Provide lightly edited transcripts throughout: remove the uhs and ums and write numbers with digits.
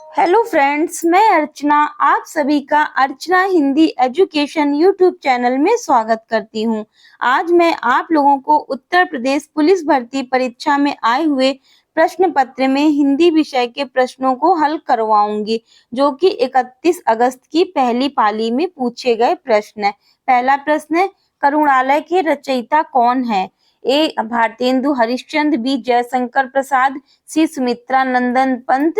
Hello friends, मैं अर्चना आप सभी का अर्चना हिंदी एजुकेशन यूट्यूब चैनल में स्वागत करती हूं। आज मैं आप लोगों को उत्तर प्रदेश पुलिस भर्ती परीक्षा में आए हुए प्रश्न पत्र में हिंदी विषय के प्रश्नों को हल करवाऊंगी, जो कि 31 अगस्त की पहली पाली में पूछे गए प्रश्न है। पहला प्रश्न है, करुणालय के रचयिता कौन है? ए भारतेंदु हरिश्चंद्र, बी जयशंकर प्रसाद, सी सुमित्रा नंदन पंत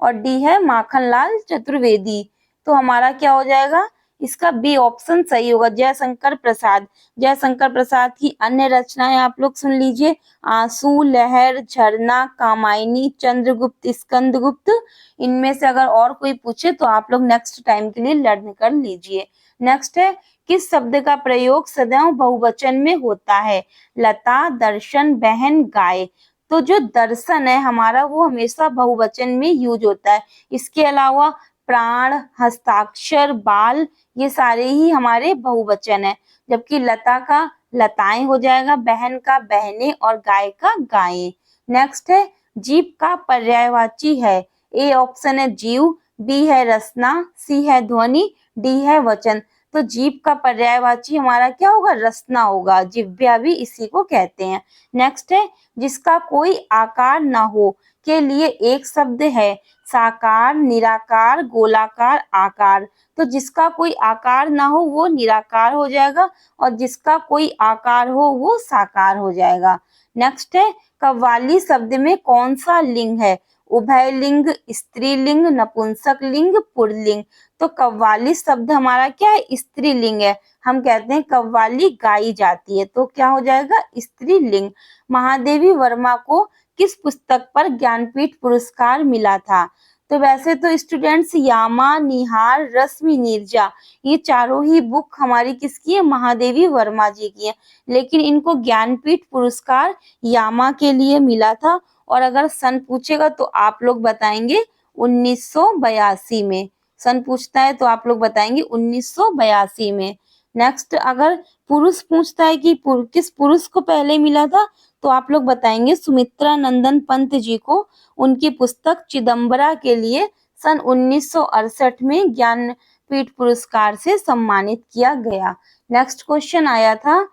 और डी है माखनलाल चतुर्वेदी। तो हमारा क्या हो जाएगा? इसका बी ऑप्शन सही होगा, जयशंकर प्रसाद। जयशंकर प्रसाद की अन्य रचनाएं आप लोग सुन लीजिए। आंसू, लहर, झरना, कामायनी, चंद्रगुप्त, स्कंदगुप्त। इनमें से अगर और कोई पूछे तो आप लोग नेक्स्ट टाइम के लिए लर्न कर लीजिए। नेक्स्ट है, किस शब्द का प्रयोग सदैव बहुवचन में होता है? लता, दर्शन, बहन, गाय। तो जो दर्शन है हमारा वो हमेशा बहुवचन में यूज होता है। इसके अलावा प्राण, हस्ताक्षर, बाल, ये सारे ही हमारे बहुवचन है। जबकि लता का लताएं हो जाएगा, बहन का बहनें और गाय का गायें। नेक्स्ट है, जीव का पर्यायवाची है। ए ऑप्शन है जीव, बी है रसना, सी है ध्वनि, डी है वचन। तो जीव का पर्यायवाची हमारा क्या होगा? रसना होगा। जिह्वा भी इसी को कहते हैं। नेक्स्ट है, जिसका कोई आकार न हो के लिए एक शब्द है। साकार, निराकार, गोलाकार, आकार। तो जिसका कोई आकार ना हो वो निराकार हो जाएगा और जिसका कोई आकार हो वो साकार हो जाएगा। नेक्स्ट है, कव्वाली शब्द में कौन सा लिंग है? उभयलिंग, स्त्रीलिंग, नपुंसक लिंग, पुल्लिंग। तो कव्वाली शब्द हमारा क्या है? स्त्रीलिंग है। हम कहते हैं कव्वाली गाई जाती है, तो क्या हो जाएगा? स्त्रीलिंग। महादेवी वर्मा को किस पुस्तक पर ज्ञानपीठ पुरस्कार मिला था? तो वैसे तो स्टूडेंट्स यामा, निहार, रश्मि, नीरजा, ये चारों ही बुक हमारी किसकी है? महादेवी वर्मा जी की है। लेकिन इनको ज्ञानपीठ पुरस्कार यामा के लिए मिला था। और अगर सन पूछेगा तो आप लोग बताएंगे 1982 में। सन पूछता है तो आप लोग बताएंगे 1982 में। नेक्स्ट, अगर पुरुष पूछता है कि किस पुरुष को पहले मिला था, तो आप लोग बताएंगे सुमित्रा नंदन पंत जी को। उनकी पुस्तक चिदम्बरा के लिए सन 1968 में ज्ञानपीठ पुरस्कार से सम्मानित किया गया। नेक्स्ट क्वेश्चन आया था,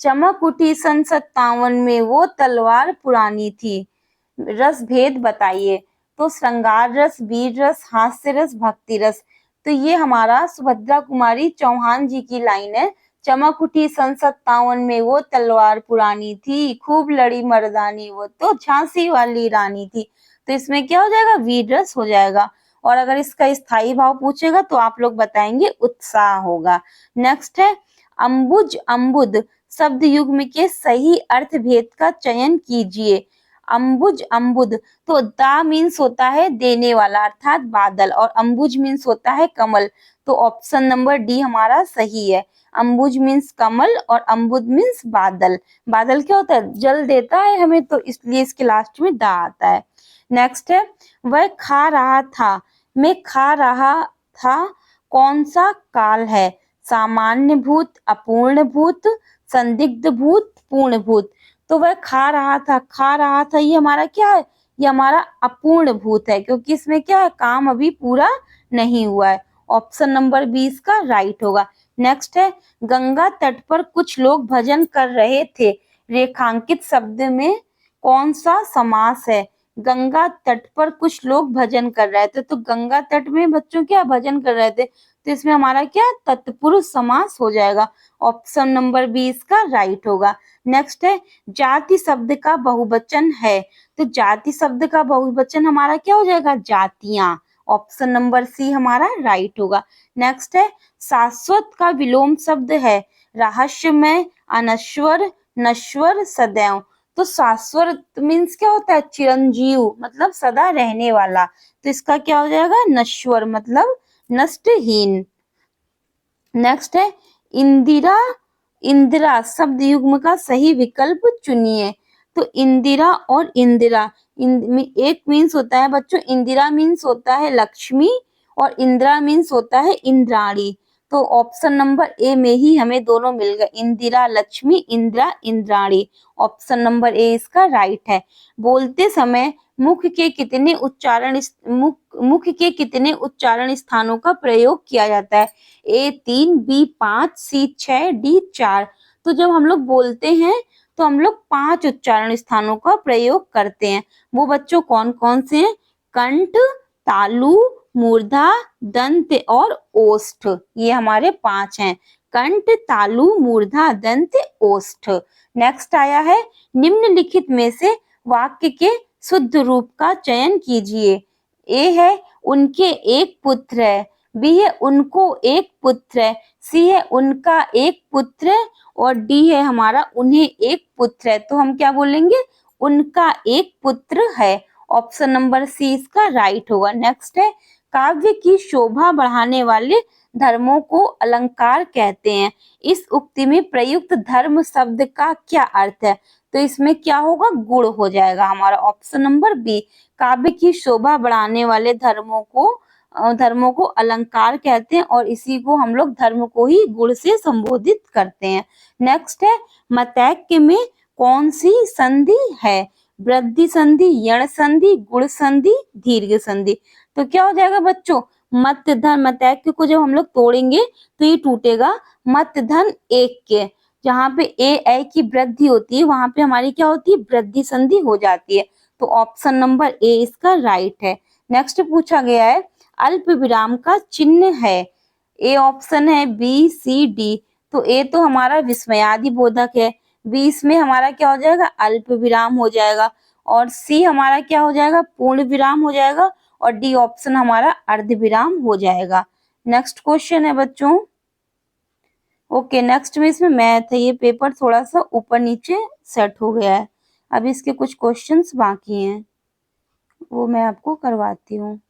चमक उठी सन 57 में वो तलवार पुरानी थी, रस भेद बताइए। तो श्रृंगार रस, वीर रस, हास्य रस, भक्ति रस। तो ये हमारा सुभद्रा कुमारी चौहान जी की लाइन है। चमक उठी सन 57 में वो तलवार पुरानी थी, खूब लड़ी मर्दानी वो तो झांसी वाली रानी थी। तो इसमें क्या हो जाएगा? वीर रस हो जाएगा। और अगर इसका स्थायी भाव पूछेगा तो आप लोग बताएंगे उत्साह होगा। नेक्स्ट है, अम्बुज अम्बुद शब्द युग्म के सही अर्थ भेद का चयन कीजिए। अम्बुज अम्बुद, तो दा मीन्स होता है देने वाला अर्थात बादल, और अम्बुज मीन्स होता है कमल। तो ऑप्शन नंबर डी हमारा सही है। अम्बुज मीन्स कमल और अम्बुद मीन्स बादल। बादल क्या होता है? जल देता है हमें, तो इसलिए इसके लास्ट में दा आता है। नेक्स्ट है, वह खा रहा था, मैं खा रहा था, कौन सा काल है? सामान्य भूत, अपूर्ण भूत, संदिग्ध भूत, पूर्ण भूत। तो वह खा रहा था, खा रहा था, ये हमारा क्या है? ये हमारा अपूर्ण भूत है, क्योंकि इसमें क्या है? काम अभी पूरा नहीं हुआ है। ऑप्शन नंबर 20 का राइट होगा। नेक्स्ट है, गंगा तट पर कुछ लोग भजन कर रहे थे, रेखांकित शब्द में कौन सा समास है? गंगा तट पर कुछ लोग भजन कर रहे थे, तो गंगा तट में बच्चों क्या भजन कर रहे थे? तो इसमें हमारा क्या तत्पुरुष समास हो जाएगा। ऑप्शन नंबर 20 का राइट होगा। नेक्स्ट है, जाति शब्द का बहुवचन है, तो जाति शब्द का बहुवचन हमारा क्या हो जाएगा? जातियां। ऑप्शन नंबर सी हमारा राइट होगा। नेक्स्ट है, शाश्वत का विलोम शब्द है रहस्यमय, अनश्वर, नश्वर, सदैव। तो शाश्वत मीन्स क्या होता है? चिरंजीव, मतलब सदा रहने वाला। तो इसका क्या हो जाएगा? नश्वर, मतलब नष्टहीन। नेक्स्ट है, इंदिरा, इंदिरा शब्द युग्म का सही विकल्प चुनिए। तो इंदिरा और इंदिरा, एक मीन्स होता है बच्चों, इंदिरा मीन्स होता है लक्ष्मी और इंदिरा मीन्स होता है इंद्राणी। तो ऑप्शन नंबर ए में ही हमें दोनों मिल गए, Indira Lakshmi, Indira Indrani. Option number A इसका राइट है। बोलते समय मुख के कितने उच्चारण स्थानों का प्रयोग किया जाता है? ए 3, बी 5, सी 6, डी 4। तो जब हम लोग बोलते हैं तो हम लोग 5 उच्चारण स्थानों का प्रयोग करते हैं। वो बच्चों कौन कौन से हैं? कंठ, तालु, मूर्धा, दंत और ओष्ठ। ये हमारे 5 हैं, कंठ, तालु, मूर्धा, दंत, ओष्ठ। नेक्स्ट आया है, निम्नलिखित में से वाक्य के शुद्ध रूप का चयन कीजिए। ए है उनके एक पुत्र है, बी है उनको एक पुत्र है, सी है उनका एक पुत्र है और डी है हमारा उन्हें एक पुत्र है। तो हम क्या बोलेंगे? उनका एक पुत्र है। ऑप्शन नंबर सी इसका राइट होगा। नेक्स्ट है, काव्य की शोभा बढ़ाने वाले धर्मों को अलंकार कहते हैं। इस उक्ति में प्रयुक्त धर्म शब्द का क्या अर्थ है? तो इसमें क्या होगा? गुण हो जाएगा हमारा ऑप्शन नंबर बी। काव्य की शोभा बढ़ाने वाले धर्मों को अलंकार कहते हैं और इसी को हम लोग धर्म को ही गुण से संबोधित करते हैं। नेक्स्ट है, मतैक्य में कौन सी संधि है? वृद्धि संधि, यण संधि, गुण संधि, दीर्घ संधि। तो क्या हो जाएगा बच्चों? मत धन मतैक्य को जब हम लोग तोड़ेंगे तो ये टूटेगा मत धन एक के। जहाँ पे ए की वृद्धि होती है वहां पे हमारी क्या होती है? वृद्धि संधि हो जाती है। तो ऑप्शन नंबर ए इसका राइट है। नेक्स्ट पूछा गया है, अल्प विराम का चिन्ह है। ए ऑप्शन है, बी सी डी। तो ए तो हमारा विस्मयादि बोधक है, बी इसमें हमारा क्या हो जाएगा? अल्प विराम हो जाएगा और सी हमारा क्या हो जाएगा? पूर्ण विराम हो जाएगा और डी ऑप्शन हमारा अर्ध विराम हो जाएगा। नेक्स्ट क्वेश्चन है बच्चों, ओके नेक्स्ट में इसमें मैथ है। ये पेपर थोड़ा सा ऊपर नीचे सेट हो गया है, अभी इसके कुछ क्वेश्चंस बाकी हैं वो मैं आपको करवाती हूँ।